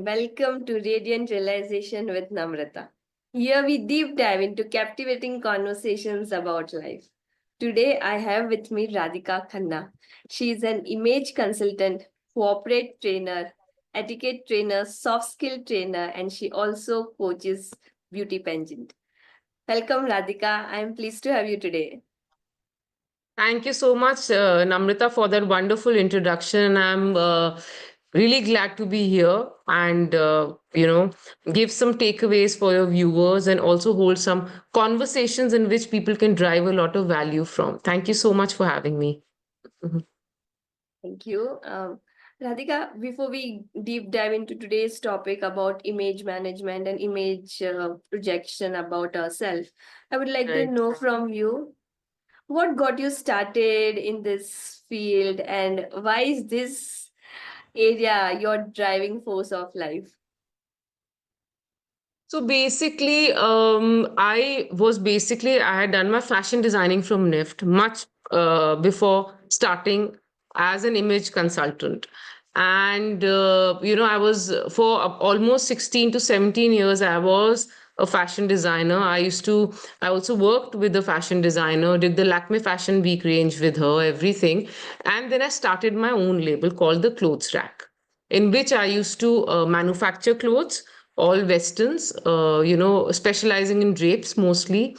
Welcome to Radiant Realization with Namrata. Here we deep dive into captivating conversations about life. Today I have with me Rradhika Khanna. She is an image consultant, corporate trainer, etiquette trainer, soft skill trainer, and she also coaches beauty pageant. Welcome, Radhika. I am pleased to have you today. Thank you so much, Namrita, for that wonderful introduction. I'm really glad to be here and, give some takeaways for your viewers and also hold some conversations in which people can drive a lot of value from. Thank you so much for having me. Mhm. Thank you. Radhika, before we deep dive into today's topic about image management and image projection about ourselves, I would like to Right. know from you what got you started in this field and why is this area your driving force of life? So basically, I had done my fashion designing from NIFT much before starting as an image consultant. And, I was for almost 16 to 17 years, I was a fashion designer. I also worked with a fashion designer, did the Lakme Fashion Week range with her, everything. And then I started my own label called the Clothes Rack, in which I used to manufacture clothes, all westerns, specializing in drapes mostly.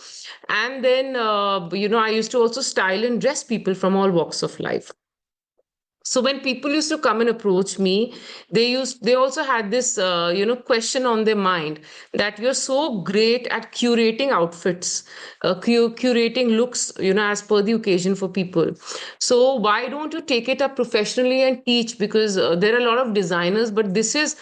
And then, I used to also style and dress people from all walks of life. So when people used to come and approach me, they also had this question on their mind that you're so great at curating outfits, curating looks, as per the occasion for people. So why don't you take it up professionally and teach? Because there are a lot of designers, but this is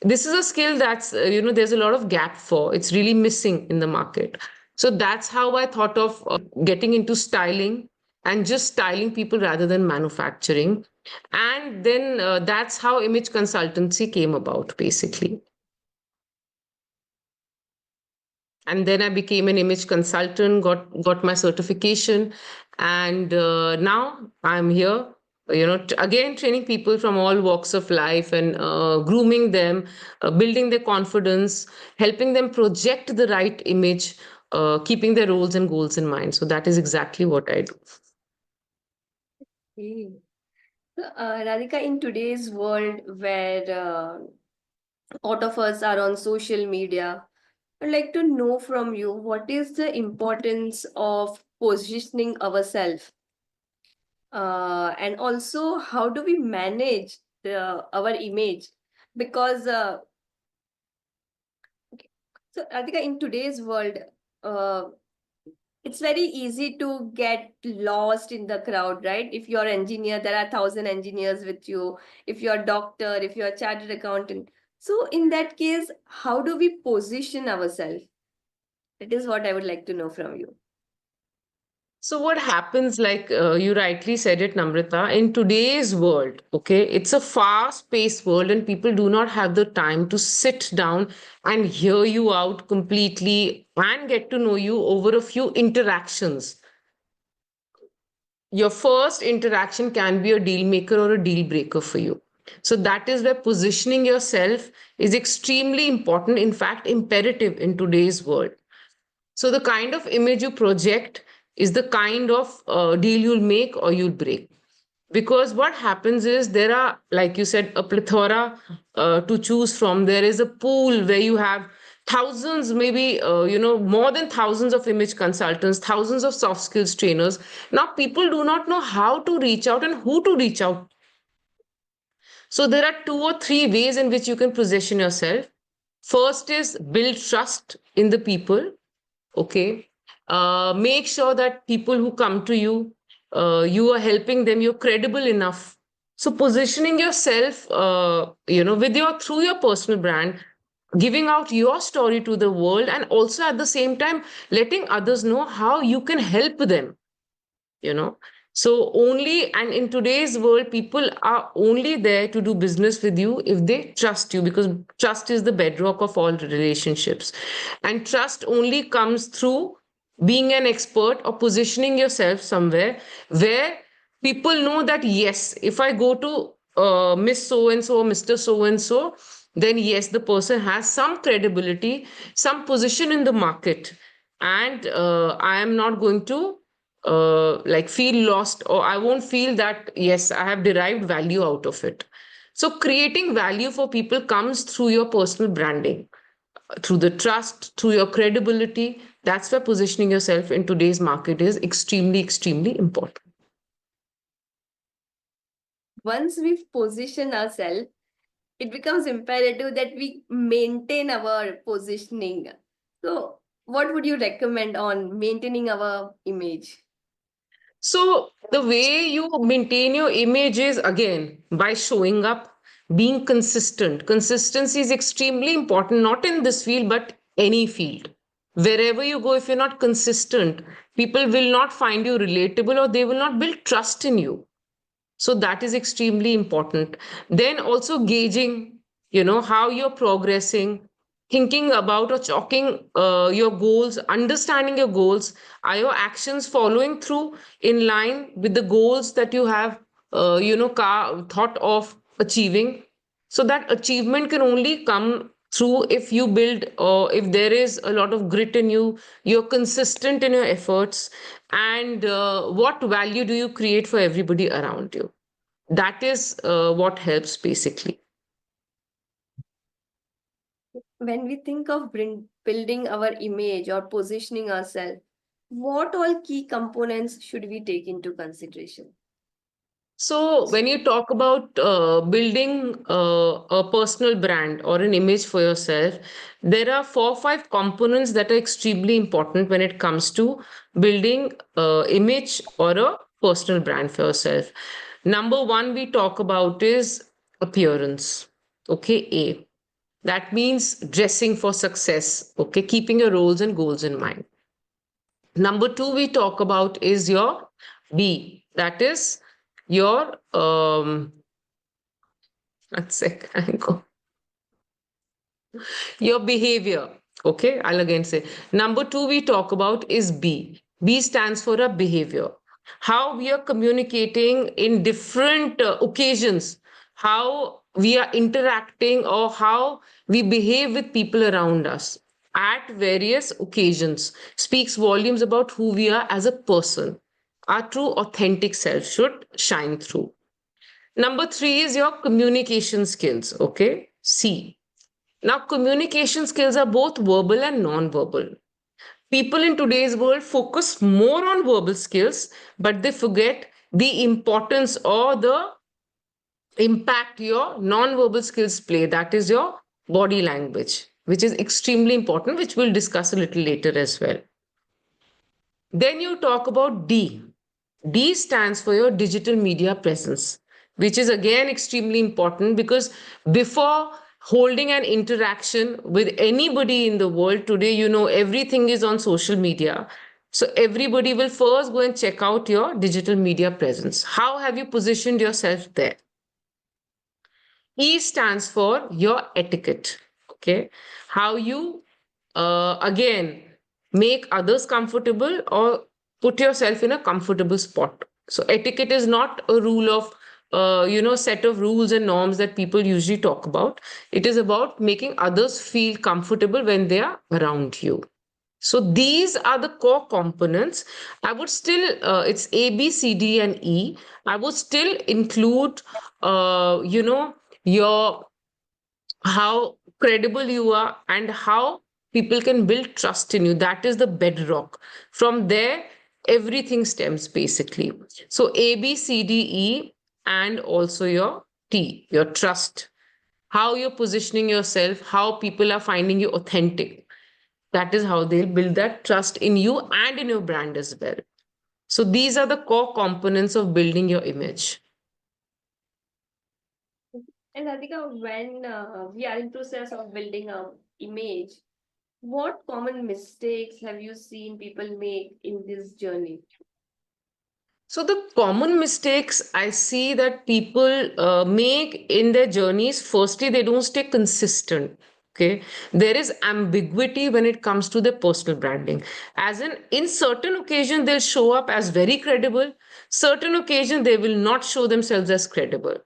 a skill that's there's a lot of gap for. It's really missing in the market. So that's how I thought of getting into styling and just styling people rather than manufacturing. And then that's how image consultancy came about, basically. And then I became an image consultant, got my certification, and now I'm here, again training people from all walks of life and grooming them, building their confidence, helping them project the right image, keeping their roles and goals in mind. So that is exactly what I do. Okay. So, Radhika, in today's world where lot of us are on social media, I'd like to know from you what is the importance of positioning ourselves, and also how do we manage our image? Because okay. So I think in today's world, uh, it's very easy to get lost in the crowd, right? If you're engineer, there are 1,000 engineers with you. If you're a doctor, if you're a chartered accountant. So in that case, how do we position ourselves? That is what I would like to know from you. So what happens, like you rightly said it, Namrita, in today's world, okay, it's a fast-paced world and people do not have the time to sit down and hear you out completely and get to know you over a few interactions. Your first interaction can be a deal maker or a deal breaker for you. So that is where positioning yourself is extremely important, in fact, imperative in today's world. So the kind of image you project is the kind of deal you'll make or you'll break. Because what happens is there are, like you said, a plethora to choose from. There is a pool where you have thousands, maybe, more than thousands of image consultants, thousands of soft skills trainers. Now, people do not know how to reach out and who to reach out. So there are two or three ways in which you can position yourself. First is build trust in the people. Okay. Make sure that people who come to you, you are helping them, you're credible enough. So positioning yourself, with your through your personal brand, giving out your story to the world, and also at the same time letting others know how you can help them, you know. So only, and in today's world, people are only there to do business with you if they trust you, because trust is the bedrock of all relationships. And trust only comes through being an expert or positioning yourself somewhere where people know that, yes, if I go to Miss So and so, Mr. So and so, then yes, the person has some credibility, some position in the market, and I am not going to like feel lost, or I won't feel that yes, I have derived value out of it. So creating value for people comes through your personal branding, through the trust, through your credibility. That's where positioning yourself in today's market is extremely, extremely important. Once we position ourselves, it becomes imperative that we maintain our positioning. So, what would you recommend on maintaining our image? So the way you maintain your image is again by showing up, being consistent. Consistency is extremely important, not in this field, but any field. Wherever you go, if you're not consistent, people will not find you relatable or they will not build trust in you. So that is extremely important. Then also gauging, how you're progressing, thinking about or chalking your goals, understanding your goals. Are your actions following through in line with the goals that you have, thought of achieving? So that achievement can only come through if you build, or if there is a lot of grit in you, you're consistent in your efforts, and what value do you create for everybody around you? That is what helps basically. When we think of building our image or positioning ourselves, what all key components should we take into consideration? So, when you talk about building a personal brand or an image for yourself, there are 4 or 5 components that are extremely important when it comes to building image or a personal brand for yourself. Number one, we talk about is appearance. Okay, A. That means dressing for success. Okay, keeping your roles and goals in mind. Number two, we talk about is your B. That is your one second. Your behavior. Okay, I'll again say. Number two, we talk about is B. B stands for a behavior. How we are communicating in different occasions, how we are interacting, or how we behave with people around us at various occasions speaks volumes about who we are as a person. Our true, authentic self should shine through. Number three is your communication skills. Okay, C. Now, communication skills are both verbal and non-verbal. People in today's world focus more on verbal skills, but they forget the importance or the impact your non-verbal skills play. That is your body language, which is extremely important, which we'll discuss a little later as well. Then you talk about D. D stands for your digital media presence, which is again extremely important because before holding an interaction with anybody in the world today, everything is on social media. So everybody will first go and check out your digital media presence. How have you positioned yourself there? E stands for your etiquette. Okay. How you, again, make others comfortable or put yourself in a comfortable spot. So, etiquette is not a rule of, set of rules and norms that people usually talk about. It is about making others feel comfortable when they are around you. So these are the core components. I would still, it's A, B, C, D, and E. I would still include, your how credible you are and how people can build trust in you. That is the bedrock. From there, everything stems basically. So A, B, C, D, E, and also your T, your trust. How you're positioning yourself, how people are finding you authentic. That is how they'll build that trust in you and in your brand as well. So these are the core components of building your image. And Radhika, when we are in process of building our image, what common mistakes have you seen people make in this journey? So the common mistakes I see that people make in their journeys, firstly, they don't stay consistent. Okay, there is ambiguity when it comes to their personal branding. As in certain occasions, they'll show up as very credible. Certain occasions, they will not show themselves as credible.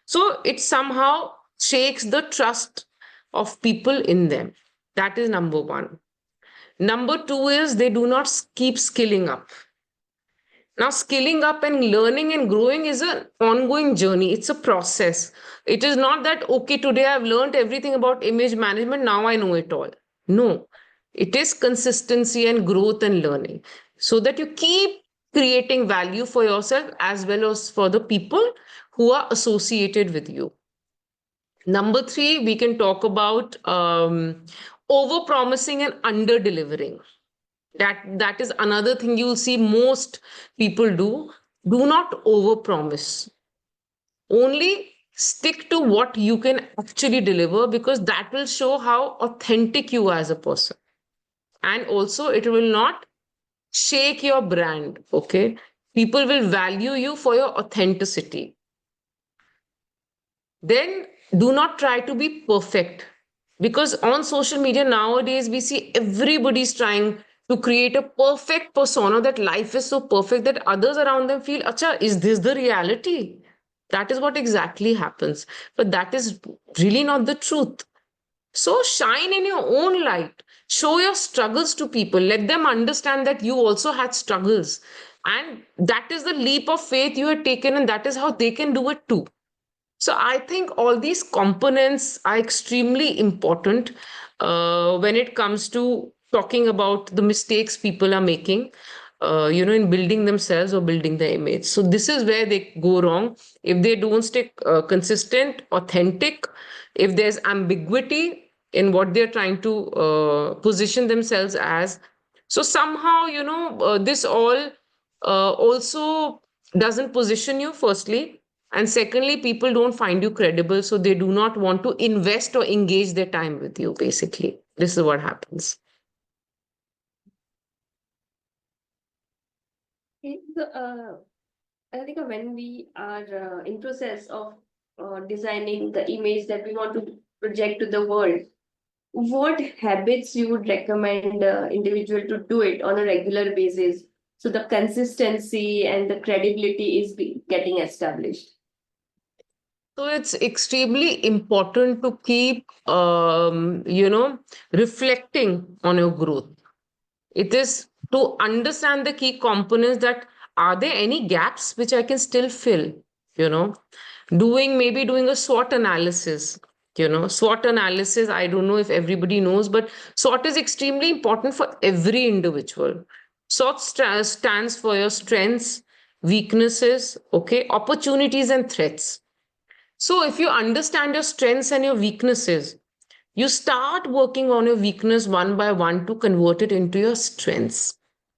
So it somehow shakes the trust of people in them. That is number one. Number two is they do not keep skilling up. Now, skilling up and learning and growing is an ongoing journey. It's a process. It is not that, okay, today I've learned everything about image management, now I know it all. No, it is consistency and growth and learning so that you keep creating value for yourself as well as for the people who are associated with you. Number three, we can talk about over promising and under delivering. That is another thing you'll see most people do. Do not over promise. Only stick to what you can actually deliver, because that will show how authentic you are as a person. And also, it will not shake your brand. Okay, people will value you for your authenticity. Then do not try to be perfect, because on social media nowadays we see everybody's trying to create a perfect persona, that life is so perfect that others around them feel, acha, is this the reality? That is what exactly happens, but that is really not the truth. So shine in your own light, show your struggles to people, let them understand that you also had struggles, and that is the leap of faith you had taken, and that is how they can do it too. So I think all these components are extremely important when it comes to talking about the mistakes people are making, in building themselves or building their image. So this is where they go wrong. If they don't stay consistent, authentic, if there's ambiguity in what they're trying to position themselves as. So somehow, this all also doesn't position you, firstly, and secondly, people don't find you credible, so they do not want to invest or engage their time with you, basically. This is what happens. Okay, so, Radhika, when we are in process of designing the image that we want to project to the world, what habits you would recommend individual to do it on a regular basis so the consistency and the credibility is getting established? So it's extremely important to keep, reflecting on your growth. It is to understand the key components, that are there any gaps which I can still fill, you know, doing a SWOT analysis. SWOT analysis, I don't know if everybody knows, but SWOT is extremely important for every individual. SWOT stands for your strengths, weaknesses, okay, opportunities and threats. So if you understand your strengths and your weaknesses, you start working on your weakness one by one to convert it into your strengths,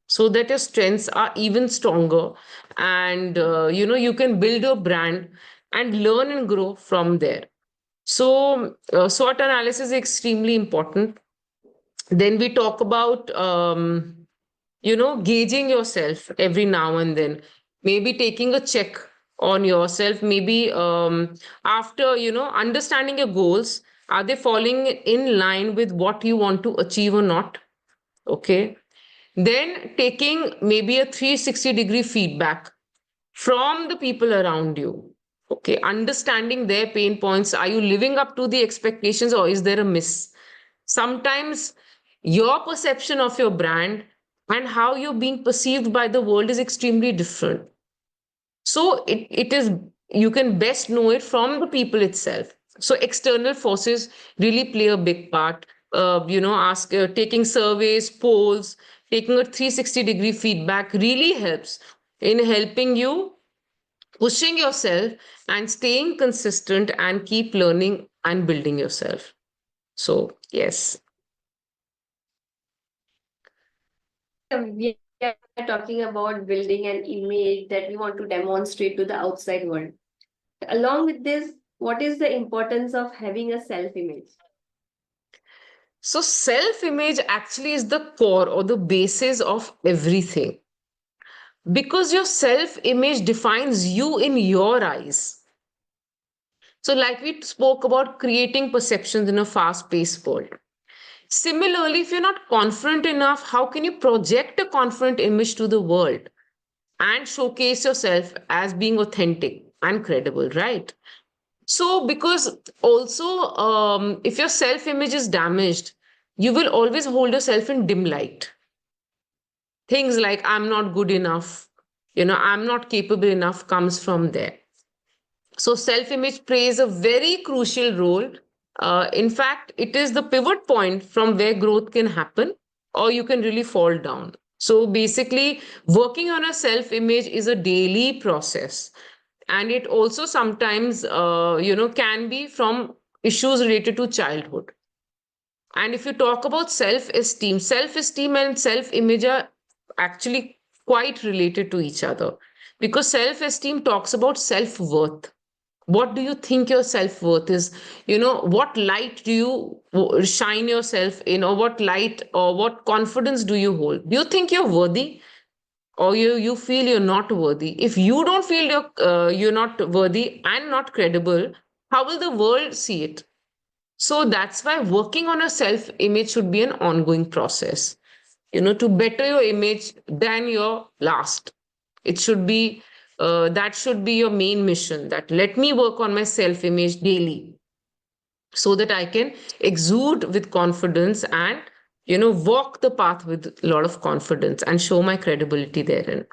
so that your strengths are even stronger, and you can build your brand and learn and grow from there. So SWOT analysis is extremely important. Then we talk about gauging yourself every now and then, maybe taking a check on yourself, maybe after understanding your goals, are they falling in line with what you want to achieve or not? Okay, then taking maybe a 360-degree feedback from the people around you. Okay, understanding their pain points. Are you living up to the expectations, or is there a miss? Sometimes your perception of your brand and how you're being perceived by the world is extremely different. So it is, you can best know it from the people itself. So external forces really play a big part. Ask taking surveys, polls, taking a 360-degree feedback really helps in helping you pushing yourself and staying consistent and keep learning and building yourself. So yes. We are talking about building an image that we want to demonstrate to the outside world. Along with this, what is the importance of having a self image? So self image actually is the core or the basis of everything, because your self image defines you in your eyes. So, like we spoke about creating perceptions in a fast paced world. Similarly, if you're not confident enough, how can you project a confident image to the world and showcase yourself as being authentic and credible, right? So, because also, if your self image is damaged, you will always hold yourself in dim light. Things like, I'm not good enough, I'm not capable enough comes from there. So, self image plays a very crucial role. In fact, it is the pivot point from where growth can happen, or you can really fall down. So, basically, working on a self image is a daily process. And it also sometimes, can be from issues related to childhood. And if you talk about self esteem and self image are actually quite related to each other, because self esteem talks about self worth. What do you think your self worth is? What light do you shine yourself in, or what light or what confidence do you hold? Do you think you're worthy, or you feel you're not worthy? If you don't feel you're not worthy and not credible, how will the world see it? So that's why working on a self image should be an ongoing process, to better your image than your last. It should be, that should be your main mission, that let me work on my self image daily so that I can exude with confidence and, walk the path with a lot of confidence and show my credibility therein.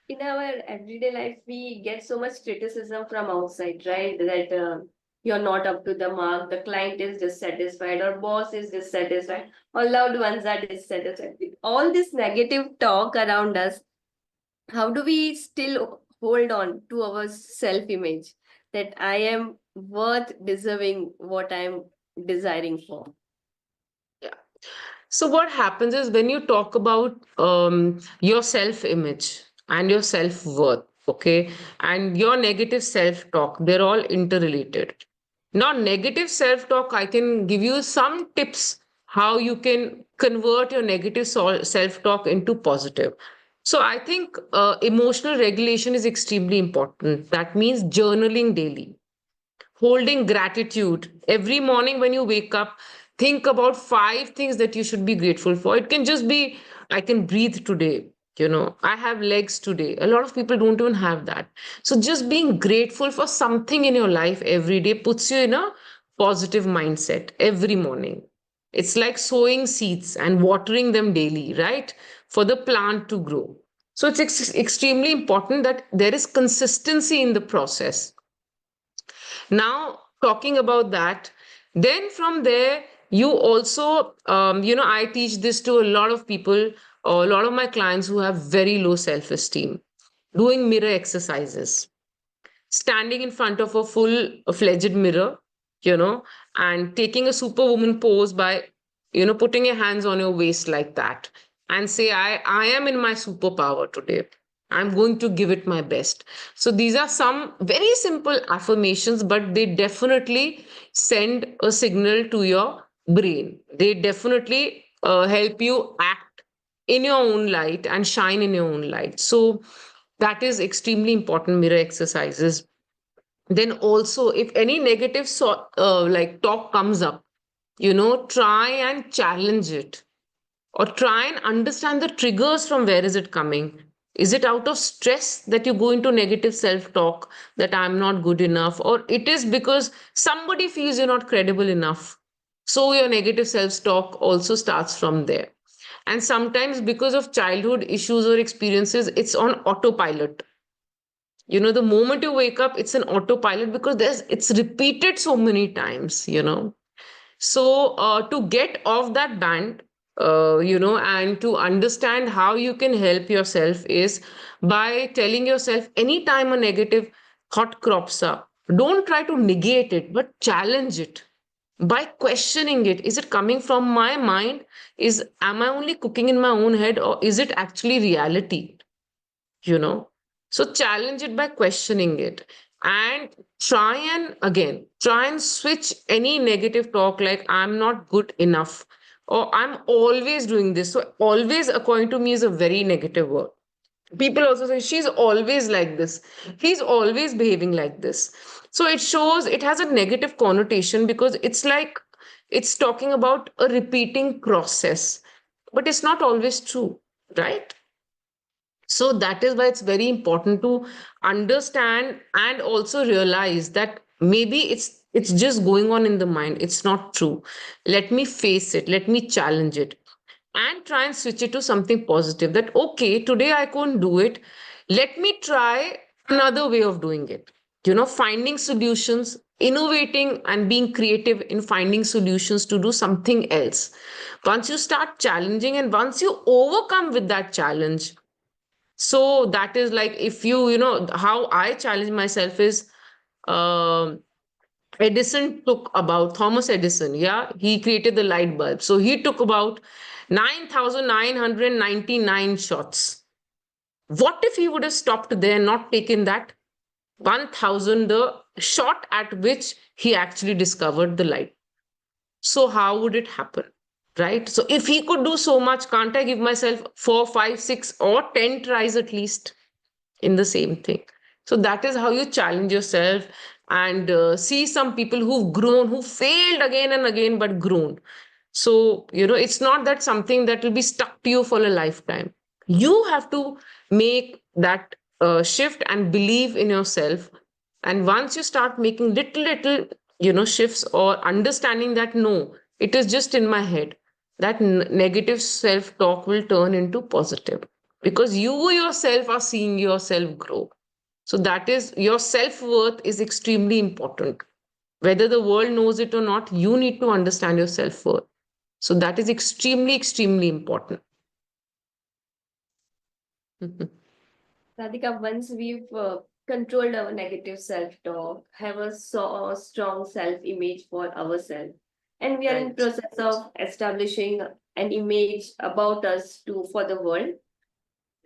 In our everyday life, we get so much criticism from outside, right? That you're not up to the mark, the client is dissatisfied, or boss is dissatisfied, or loved ones are dissatisfied. With all this negative talk around us, how do we still hold on to our self image, that I am worth deserving what I'm desiring for? Yeah. So what happens is when you talk about your self-image and your self-worth, okay, and your negative self-talk, they're all interrelated. Now, negative self-talk, I can give you some tips how you can convert your negative self-talk into positive. So I think emotional regulation is extremely important. That means journaling daily, holding gratitude every morning when you wake up. Think about 5 things that you should be grateful for. It can just be, I can breathe today, I have legs today. A lot of people don't even have that. So just being grateful for something in your life every day puts you in a positive mindset every morning. It's like sowing seeds and watering them daily, right, for the plant to grow. So it's extremely important that there is consistency in the process. Now, talking about that, then from there, you also, I teach this to a lot of people, or a lot of my clients who have very low self esteem, doing mirror exercises, standing in front of a full fledged mirror, and taking a superwoman pose by, putting your hands on your waist like that and say, I am in my superpower today. I'm going to give it my best. So these are some very simple affirmations, but they definitely send a signal to your brain. They definitely help you act in your own light and shine in your own light. So that is extremely important, mirror exercises. Then also, if any negative like talk comes up, try and challenge it, or try and understand the triggers. From where is it coming? Is it out of stress that you go into negative self talk, that I'm not good enough, or it is because somebody feels you're not credible enough? So your negative self talk also starts from there. And sometimes, because of childhood issues or experiences, it's on autopilot. The moment you wake up, it's an autopilot, because it's repeated so many times. So to get off that band, and to understand how you can help yourself is by telling yourself, anytime a negative thought crops up, don't try to negate it, but challenge it by questioning it. Is it coming from my mind? Am I only cooking in my own head, or is it actually reality? you know so challenge it by questioning it, and try and switch any negative talk, like I'm not good enough, or I'm always doing this. So always, according to me, is a very negative word. People also say, she's always like this, he's always behaving like this. So it shows, it has a negative connotation, because it's like it's talking about a repeating process, but it's not always true, right? So that is why it's very important to understand and also realize that maybe it's just going on in the mind. It's not true. Let me face it. Let me challenge it and try and switch it to something positive. That okay, today I couldn't do it. Let me try another way of doing it. Finding solutions, innovating and being creative in finding solutions to do something else. Once you start challenging and once you overcome with that challenge, so that is like, if how I challenge myself is, um Edison took about Thomas Edison, yeah, he created the light bulb. So he took about 9,999 shots. What if he would have stopped there, not taken that 1,000, the shot at which he actually discovered the light? So how would it happen? Right? So if he could do so much, can't I give myself 4, 5, 6, or 10 tries at least in the same thing? So that is how you challenge yourself and see some people who've grown, who failed again and again, but grown. So, it's not that something that will be stuck to you for a lifetime. You have to make that shift and believe in yourself. And once you start making little, shifts, or understanding that no, it is just in my head, that negative self talk will turn into positive, because you yourself are seeing yourself grow. So that is, your self worth is extremely important. Whether the world knows it or not, you need to understand your self worth. So that is extremely important. Radhika, once we've controlled our negative self-talk, have a strong self-image for ourselves, and we are in Right. process of establishing an image about us to for the world.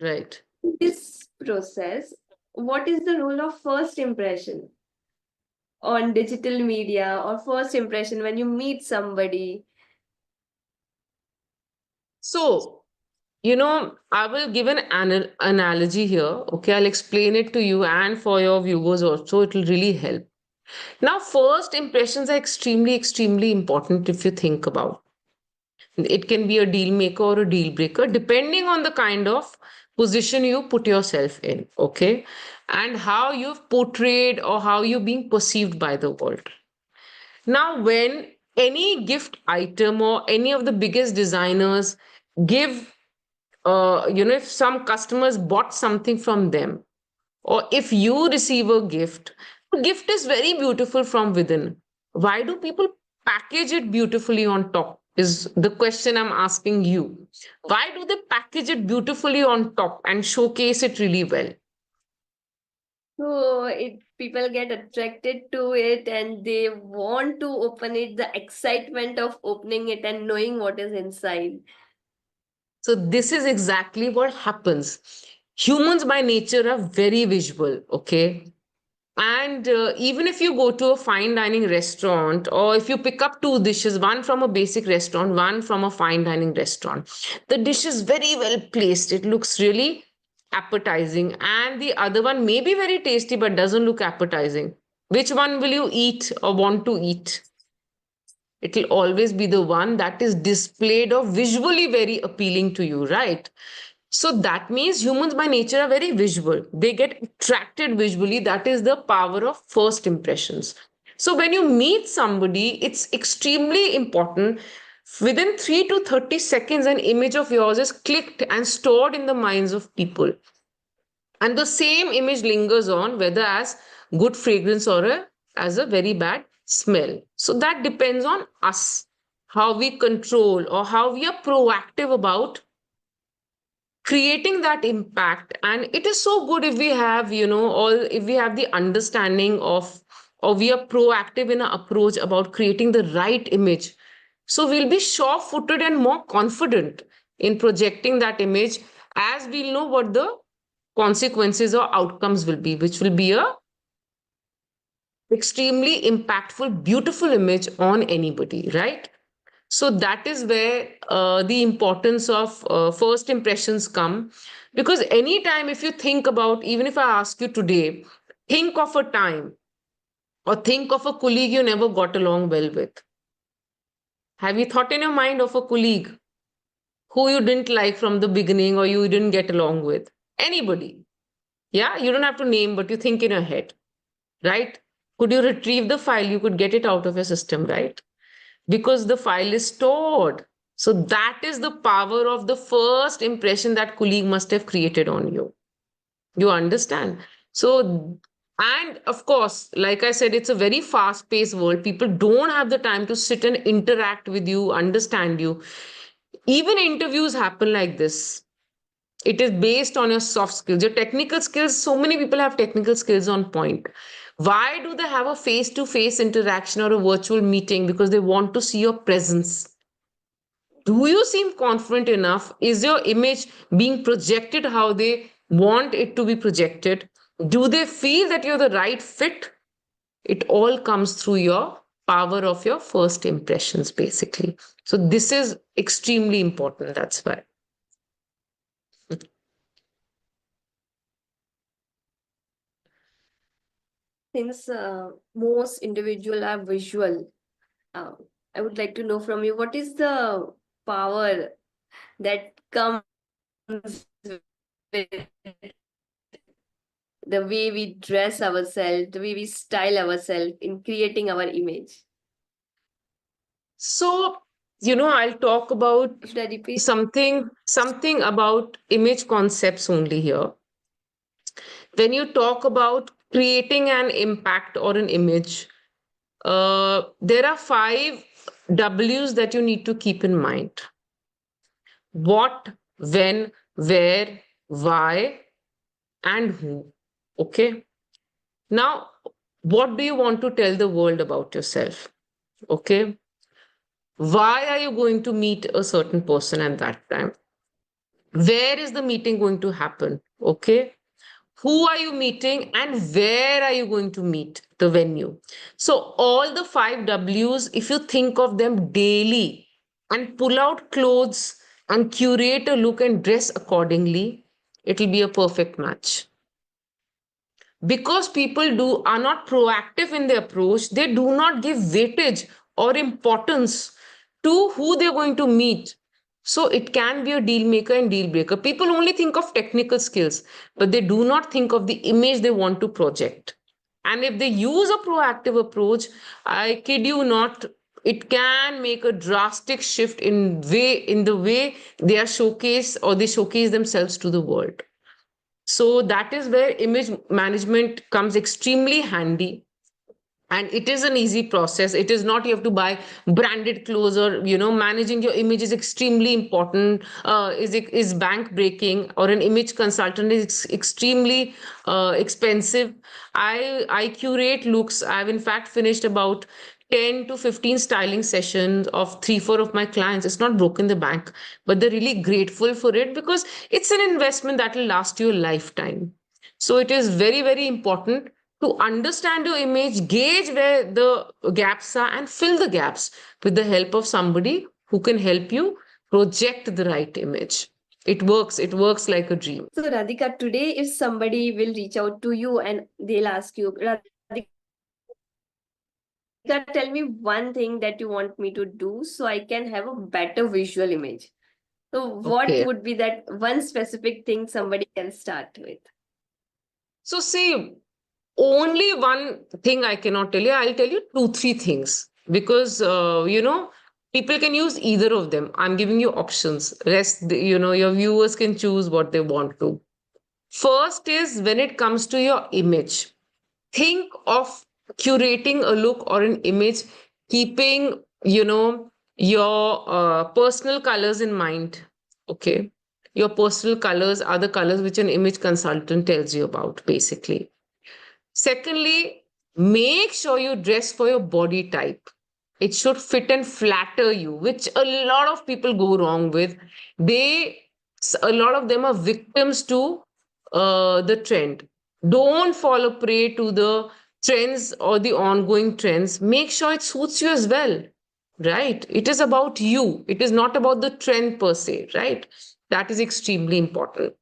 Right. In this process, what is the role of first impression on digital media, or first impression when you meet somebody? So, I will give an analogy here. Okay, I'll explain it to you and for your viewers also. It will really help. Now, first impressions are extremely important if you think about. It can be a deal maker or a deal breaker, depending on the kind of position you put yourself in, okay? And how you've portrayed or how you're being perceived by the world. Now, when any gift item or any of the biggest designers give, if some customers bought something from them, or if you receive a gift, the gift is very beautiful from within. Why do people package it beautifully on top? Is the question I'm asking you. Why do they package it beautifully on top and showcase it really well? So it people get attracted to it and they want to open it, the excitement of opening it and knowing what is inside. So, this is exactly what happens. Humans by nature are very visual, okay? And even if you go to a fine dining restaurant, or if you pick up two dishes, one from a basic restaurant, one from a fine dining restaurant, the dish is very well placed. It looks really appetizing. And the other one may be very tasty, but doesn't look appetizing. Which one will you eat or want to eat? It will always be the one that is displayed or visually very appealing to you, right? So that means humans by nature are very visual. They get attracted visually. That is the power of first impressions. So when you meet somebody, it's extremely important. Within 3 to 30 seconds, an image of yours is clicked and stored in the minds of people. And the same image lingers on, whether as good fragrance or as a very bad smell. So that depends on us, how we control or how we are proactive about creating that impact. And it is so good if we have, all if we have the understanding of, or we are proactive in our approach about creating the right image. So we'll be sure footed and more confident in projecting that image, as we'll know what the consequences or outcomes will be, which will be a extremely impactful, beautiful image on anybody, right? So that is where the importance of first impressions come. Because anytime, if you think about, even if I ask you today, think of a time or think of a colleague you never got along well with. Have you thought in your mind of a colleague who you didn't like from the beginning or you didn't get along with? Anybody. Yeah, you don't have to name, but you think in your head, right? Could you retrieve the file? You could get it out of your system, right? Because the file is stored. So that is the power of the first impression that colleague must have created on you. You understand? So, and of course, like I said, it's a very fast paced world. People don't have the time to sit and interact with you, understand you. Even interviews happen like this. It is based on your soft skills, your technical skills. So many people have technical skills on point. Why do they have a face to face interaction or a virtual meeting? Because they want to see your presence. Do you seem confident enough? Is your image being projected how they want it to be projected? Do they feel that you're the right fit? It all comes through your power of your first impressions, basically. So, this is extremely important. That's why. Since most individual are visual, uh, I would like to know from you what is the power that comes with the way we dress ourselves, the way we style ourselves in creating our image. So, I'll talk about Should I repeat? something about image concepts only here. When you talk about creating an impact or an image, there are 5 W's that you need to keep in mind: what, when, where, why, and who. Okay. Now, what do you want to tell the world about yourself? Okay. Why are you going to meet a certain person at that time? Where is the meeting going to happen? Okay. Who are you meeting and where are you going to meet? The venue. So, all the 5 W's, if you think of them daily and pull out clothes and curate a look and dress accordingly, it'll be a perfect match. Because people do are not proactive in their approach, they do not give weightage or importance to who they're going to meet. So it can be a deal maker and deal breaker. People only think of technical skills, but they do not think of the image they want to project. And if they use a proactive approach, I kid you not, it can make a drastic shift in the way they are showcased or they showcase themselves to the world. So that is where image management comes extremely handy. And it is an easy process. It is not you have to buy branded clothes, or managing your image is extremely important. Is bank breaking, or an image consultant is extremely expensive. I curate looks. I've in fact finished about 10 to 15 styling sessions of 3 4 of my clients. It's not broken the bank, but they're really grateful for it, because it's an investment that will last you a lifetime. So it is very, very important to understand your image, gauge where the gaps are, and fill the gaps with the help of somebody who can help you project the right image. It works like a dream. So, Radhika, today if somebody will reach out to you and they'll ask you, Radhika, tell me one thing that you want me to do so I can have a better visual image. So, what would be that one specific thing somebody Okay. can start with? So, see, only one thing I cannot tell you. I'll tell you 2 3 things, because people can use either of them. I'm giving you options. Rest, your viewers can choose what they want to. First is, when it comes to your image, think of curating a look or an image, keeping your personal colors in mind. Okay. Your personal colors are the colors which an image consultant tells you about, basically. Secondly, make sure you dress for your body type. It should fit and flatter you, which a lot of people go wrong with. They, a lot of them are victims to the trend. Don't fall a prey to the trends or the ongoing trends. Make sure it suits you as well, right? It is about you. It is not about the trend per se, right? That is extremely important.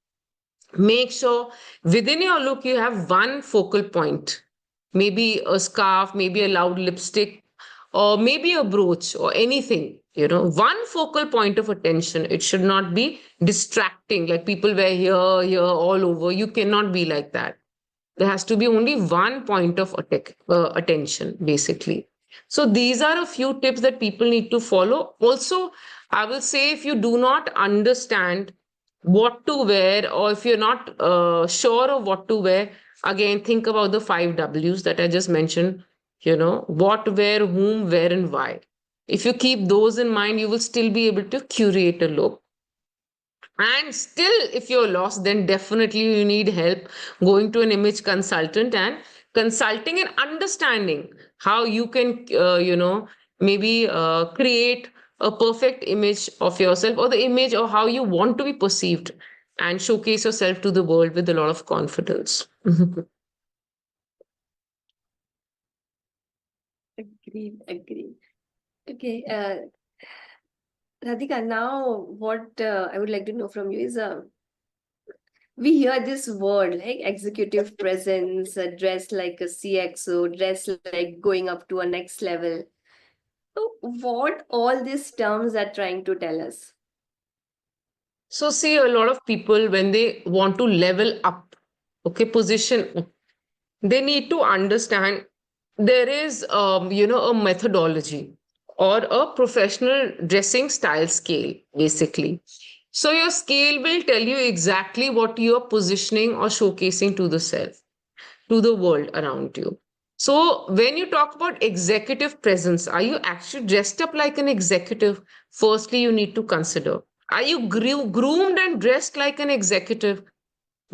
Make sure within your look you have one focal point, maybe a scarf, maybe a loud lipstick, or maybe a brooch or anything, one focal point of attention. It should not be distracting, like people wear here, all over. You cannot be like that. There has to be only one point of attention, basically. So these are a few tips that people need to follow. Also, I will say, if you do not understand what to wear, or if you're not sure of what to wear, again, think about the 5 W's that I just mentioned. What, where, whom, where, and why. If you keep those in mind, you will still be able to curate a look. And still, if you're lost, then definitely you need help going to an image consultant and consulting and understanding how you can, maybe create a perfect image of yourself, or the image or how you want to be perceived, and showcase yourself to the world with a lot of confidence. Agreed, agreed. Okay, Radhika, now what I would like to know from you is we hear this word like executive presence, dress like a CXO, dress like going up to a next level. So, what all these terms are trying to tell us? So, see, a lot of people, when they want to level up, okay, position up, they need to understand there is, a methodology or a professional dressing style scale, basically. So your scale will tell you exactly what you're positioning or showcasing to the self, to the world around you. So when you talk about executive presence, are you actually dressed up like an executive? Firstly, you need to consider, are you groomed and dressed like an executive?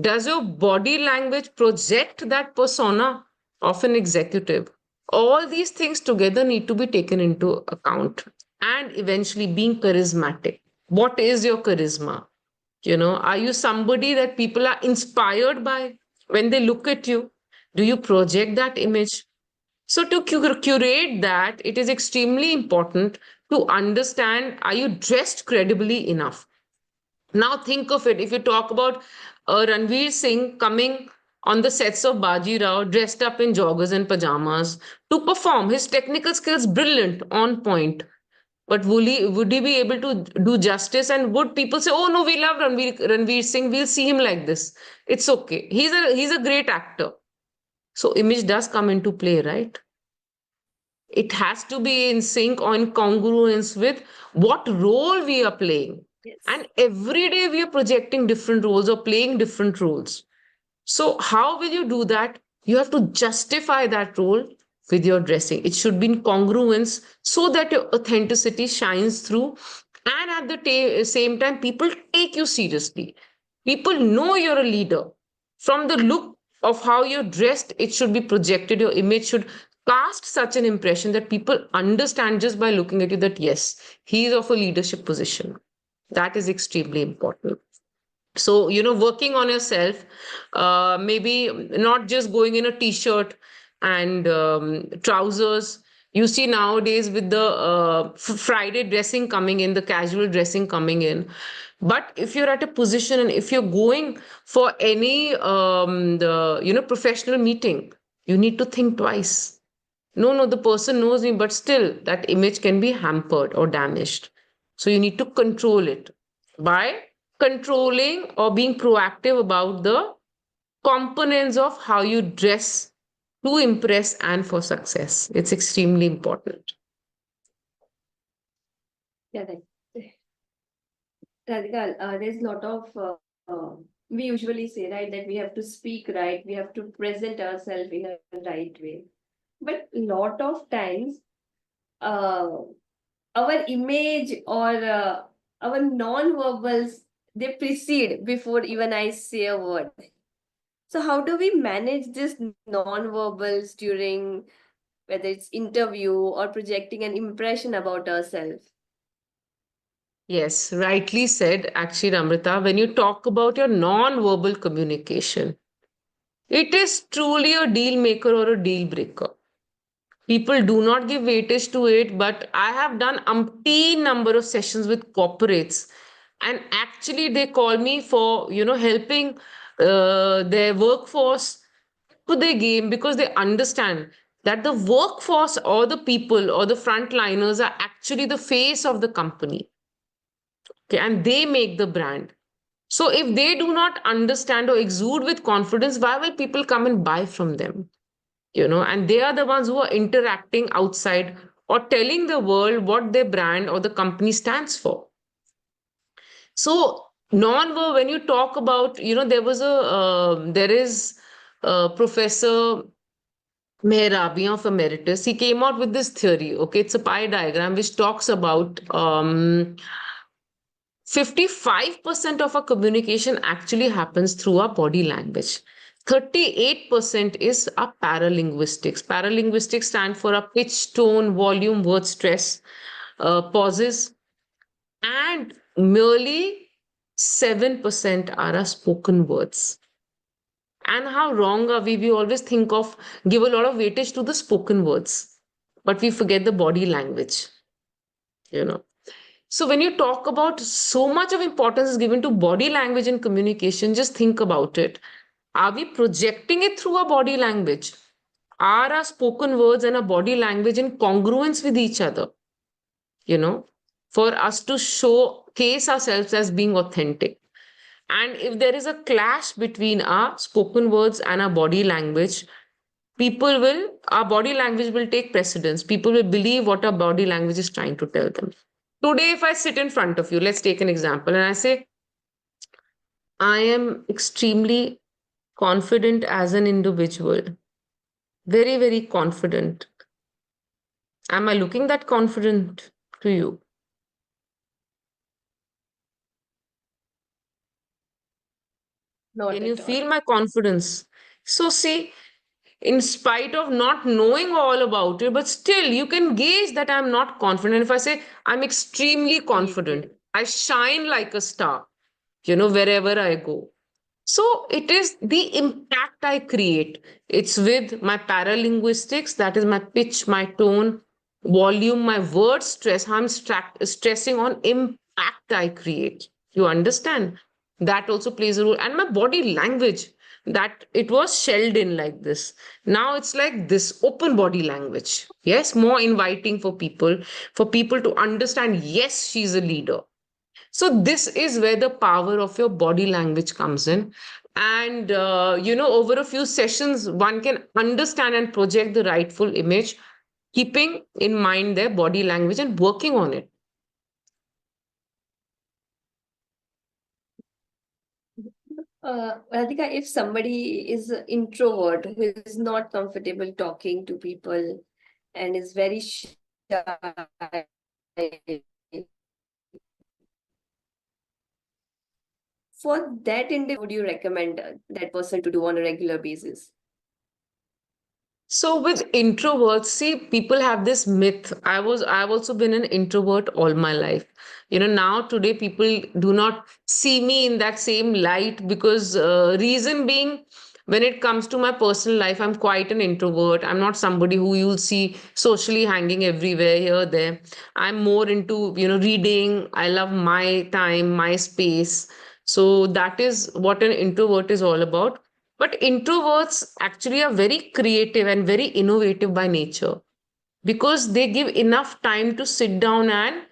Does your body language project that persona of an executive? All these things together need to be taken into account. And eventually, being charismatic. What is your charisma? Are you somebody that people are inspired by when they look at you? Do you project that image? So, to curate that, it is extremely important to understand, are you dressed credibly enough? Now think of it. If you talk about Ranveer Singh coming on the sets of Baji Rao dressed up in joggers and pajamas to perform, his technical skills brilliant, on point. But would he be able to do justice? And would people say, "Oh no, we love Ranveer Singh. We'll see him like this. It's okay. He's a great actor." So image does come into play, right? It has to be in sync or in congruence with what role we are playing. Yes. And every day we are projecting different roles or playing different roles. So, how will you do that? You have to justify that role with your dressing. It should be in congruence so that your authenticity shines through. And at the same time, people take you seriously. People know you're a leader. From the look of how you're dressed, it should be projected. Your image should cast such an impression that people understand just by looking at you that, yes, he is of a leadership position. That is extremely important. So working on yourself, maybe not just going in a t-shirt and trousers. You see nowadays with the Friday dressing coming in, the casual dressing coming in. But if you're at a position and if you're going for any the professional meeting, you need to think twice. No, the person knows me, but still that image can be hampered or damaged. So you need to control it by controlling or being proactive about the components of how you dress to impress and for success. It's extremely important. Yeah, right. Radhika, there's a lot of we usually say, right, that we have to speak right, we have to present ourselves in a right way. But lot of times, uh, our image or our non-verbals, they precede before even I say a word. So how do we manage this non-verbals during whether it's interview or projecting an impression about ourselves? Yes, rightly said, actually, Amrita. When you talk about your non-verbal communication, it is truly a deal maker or a deal breaker. People do not give weightage to it, but I have done umpteen number of sessions with corporates, and actually they call me for helping their workforce to their game, because they understand that the workforce or the people or the frontliners are actually the face of the company. Okay, and they make the brand. So if they do not understand or exude with confidence, why will people come and buy from them? And they are the ones who are interacting outside or telling the world what their brand or the company stands for. So non-verbal, when you talk about, there is Professor Mehrabian of Emeritus. He came out with this theory. Okay, it's a pie diagram which talks about 55% of our communication actually happens through our body language. 38% is our paralinguistics. Paralinguistics stand for our pitch, tone, volume, word stress, pauses, and merely 7% are our spoken words. And how wrong are we? We always give a lot of weightage to the spoken words, but we forget the body language, you know. So when you talk about so much of importance is given to body language and communication, just think about it. Are we projecting it through our body language? Are our spoken words and our body language in congruence with each other? You know, for us to showcase ourselves as being authentic. And if there is a clash between our spoken words and our body language, our body language will take precedence. People will believe what our body language is trying to tell them. Today, if I sit in front of you, let's take an example, and I say, I am extremely confident as an individual, very, very confident. Am I looking that confident to you? Not Can you at all. feel my confidence? So, see, in spite of not knowing all about it, but still you can gauge that I'm not confident. If I say I'm extremely confident, Yes. I shine like a star, wherever I go. So it is the impact I create. It's with my paralinguistics, that is my pitch, my tone, volume, my word stress, how I'm stressing on impact I create. You understand? That also plays a role. And my body language, that it was shelled in like this. Now it's like this open body language. Yes, more inviting for people to understand, yes, she's a leader. So this is where the power of your body language comes in. And, over a few sessions, one can understand and project the rightful image, keeping in mind their body language and working on it. Radhika, if somebody is an introvert who is not comfortable talking to people and is very shy, for that individual, would you recommend that person to do on a regular basis? So with introverts, see, people have this myth. I've also been an introvert all my life. Now today people do not see me in that same light because reason being, when it comes to my personal life, I'm quite an introvert. I'm not somebody who you'll see socially hanging everywhere here, there. I'm more into, reading. I love my time, my space. So that is what an introvert is all about. But introverts actually are very creative and very innovative by nature because they give enough time to sit down and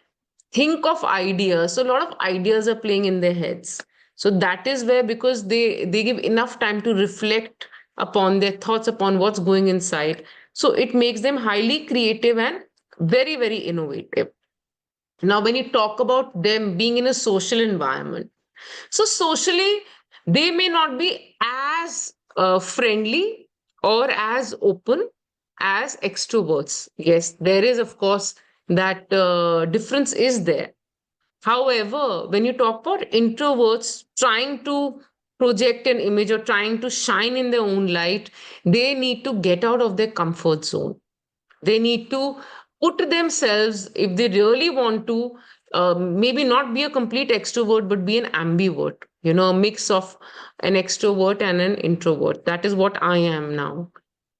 think of ideas. So a lot of ideas are playing in their heads. So that is where, because they give enough time to reflect upon their thoughts, upon what's going inside. So it makes them highly creative and very, very innovative. Now, when you talk about them being in a social environment, so socially, they may not be as friendly or as open as extroverts. Yes, there is, of course, that difference is there. However, when you talk about introverts trying to project an image or trying to shine in their own light, they need to get out of their comfort zone. They need to put themselves, if they really want to, maybe not be a complete extrovert, but be an ambivert, a mix of an extrovert and an introvert. That is what I am now.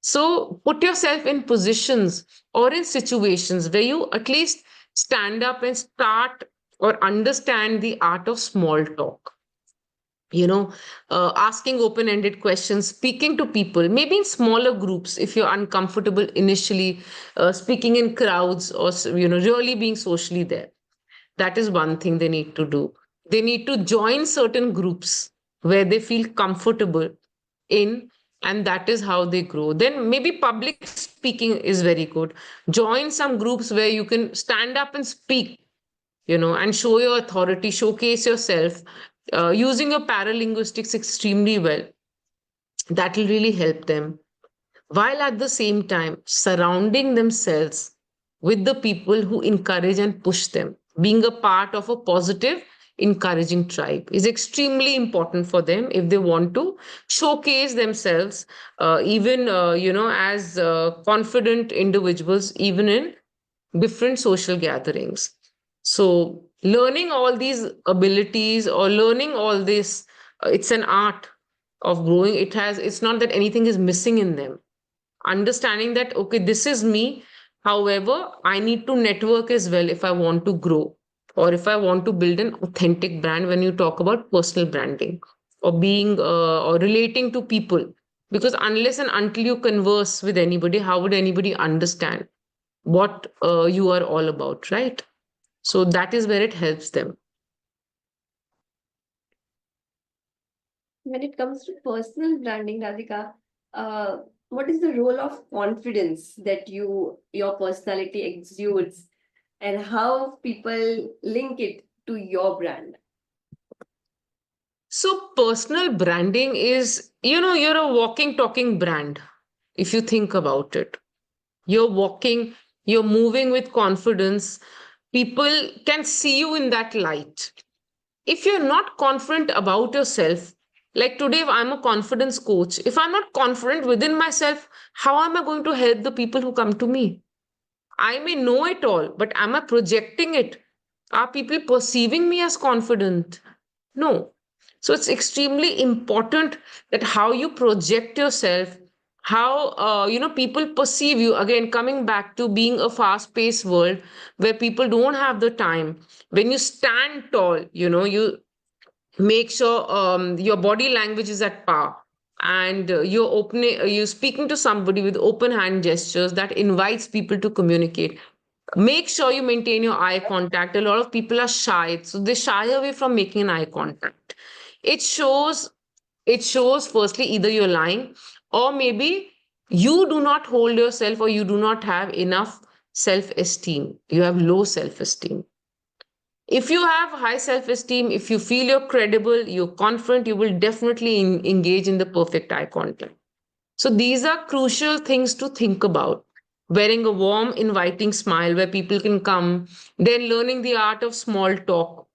So put yourself in positions or in situations where you at least stand up and start or understand the art of small talk. asking open-ended questions, speaking to people, maybe in smaller groups if you're uncomfortable initially, speaking in crowds, or really being socially there. That is one thing they need to do. They need to join certain groups where they feel comfortable in, and that is how they grow. Then maybe public speaking is very good. Join some groups where you can stand up and speak, and show your authority, showcase yourself, using your paralinguistics extremely well. That will really help them, while at the same time surrounding themselves with the people who encourage and push them. Being a part of a positive, encouraging tribe is extremely important for them if they want to showcase themselves, even as confident individuals, even in different social gatherings. So, learning all these abilities or learning all this, it's an art of growing. It's not that anything is missing in them. Understanding that, okay, this is me. However, I need to network as well if I want to grow, or if I want to build an authentic brand when you talk about personal branding, or being or relating to people. Because unless and until you converse with anybody, how would anybody understand what you are all about, right? So that is where it helps them. When it comes to personal branding, Radhika, uh, what is the role of confidence that your personality exudes, and how people link it to your brand? So personal branding is, you're a walking, talking brand. If you think about it, you're walking, you're moving with confidence. People can see you in that light. If you're not confident about yourself, like today, if I'm a confidence coach, if I'm not confident within myself, how am I going to help the people who come to me? I may know it all, but am I projecting it? Are people perceiving me as confident? No. So it's extremely important that how you project yourself, how people perceive you. Again, coming back to being a fast-paced world where people don't have the time. When you stand tall, you make sure your body language is at par, and you're speaking to somebody with open hand gestures that invites people to communicate. Make sure you maintain your eye contact. A lot of people are shy, so they shy away from making an eye contact. It shows it shows firstly either you're lying, or maybe you do not hold yourself, or you do not have enough self esteem. You have low self esteem. If you have high self esteem, if you feel you're credible, you're confident, you will definitely engage in the perfect eye contact. So these are crucial things to think about. Wearing a warm, inviting smile where people can come, then learning the art of small talk.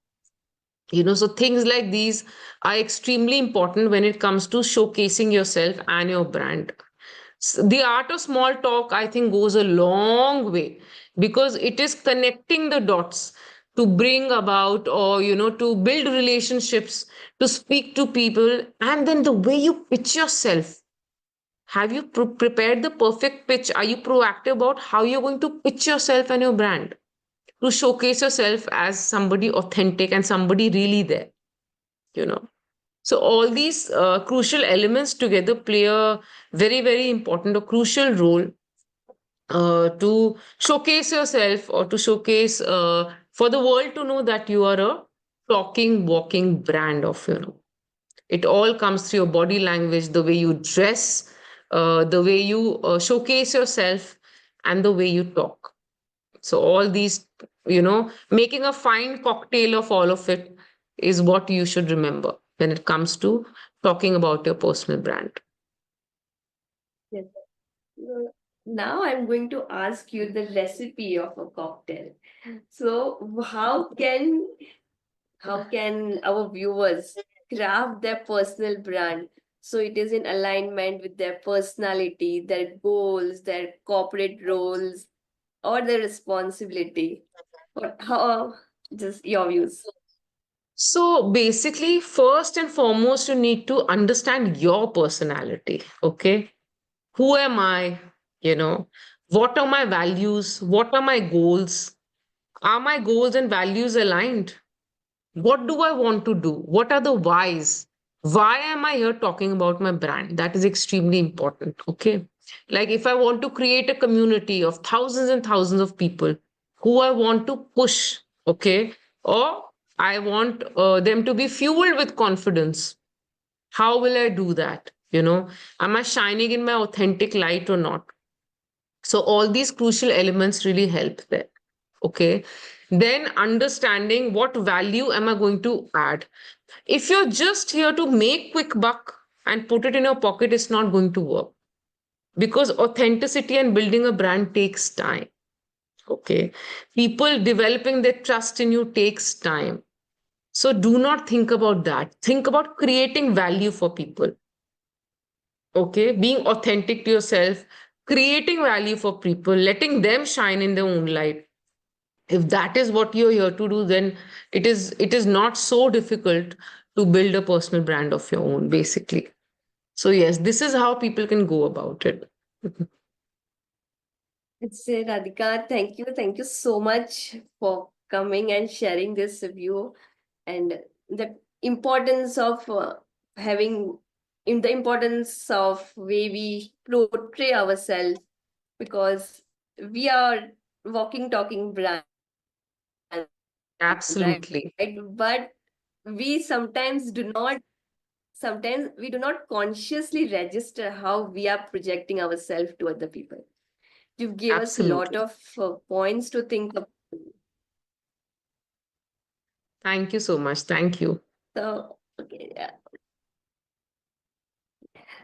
So things like these are extremely important when it comes to showcasing yourself and your brand. The art of small talk, I think, goes a long way, because it is connecting the dots to bring about, or to build relationships, to speak to people. And then the way you pitch yourself, have you prepared the perfect pitch? Are you proactive about how you're going to pitch yourself and your brand to showcase yourself as somebody authentic and somebody really there, you know? So all these crucial elements together play a very, very important or crucial role to showcase yourself, or to showcase for the world to know that you are a talking, walking brand of, it all comes through your body language, the way you dress, the way you showcase yourself, and the way you talk. So all these, making a fine cocktail of all of it is what you should remember when it comes to talking about your personal brand. Yes. Uh, Now I'm going to ask you the recipe of a cocktail. So how can our viewers craft their personal brand so it is in alignment with their personality, their goals, their corporate roles, or their responsibility? Or how, just your views. So basically, first and foremost, you need to understand your personality. Okay. Who am I? You know, what are my values? What are my goals? Are my goals and values aligned? What do I want to do? What are the whys? Why am I here talking about my brand? That is extremely important. Okay. Like if I want to create a community of thousands and thousands of people who I want to push, okay, or I want them to be fueled with confidence, how will I do that? Am I shining in my authentic light or not? So all these crucial elements really help there. Okay. Then understanding what value am I going to add. If you're just here to make quick buck and put it in your pocket, it's not going to work, because authenticity and building a brand takes time. Okay. People developing their trust in you takes time. So do not think about that. Think about creating value for people. Okay. Being authentic to yourself, creating value for people, letting them shine in their own light. If that is what you're here to do, then it is not so difficult to build a personal brand of your own, basically. So yes, this is how people can go about it. It's Radhika. Thank you so much for coming and sharing this view and the importance of having in the importance of way we portray ourselves, because we are walking talking brand, right? But we Absolutely. sometimes we do not consciously register how we are projecting ourselves to other people. You gave us a lot Absolutely. of points to think of. Thank you so much. Thank you. So, okay, yeah.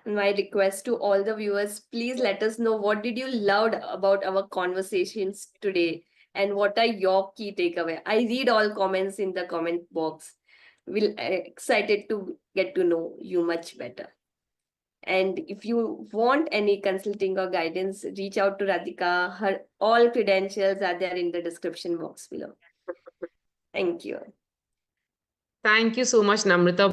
My request to all the viewers, please let us know what did you love about our conversations today and what are your key takeaway. I read all comments in the comment box. We'll excited to get to know you much better. And if you want any consulting or guidance, reach out to Radhika. Her all credentials are there in the description box below. Thank you. Thank you so much, Namrita.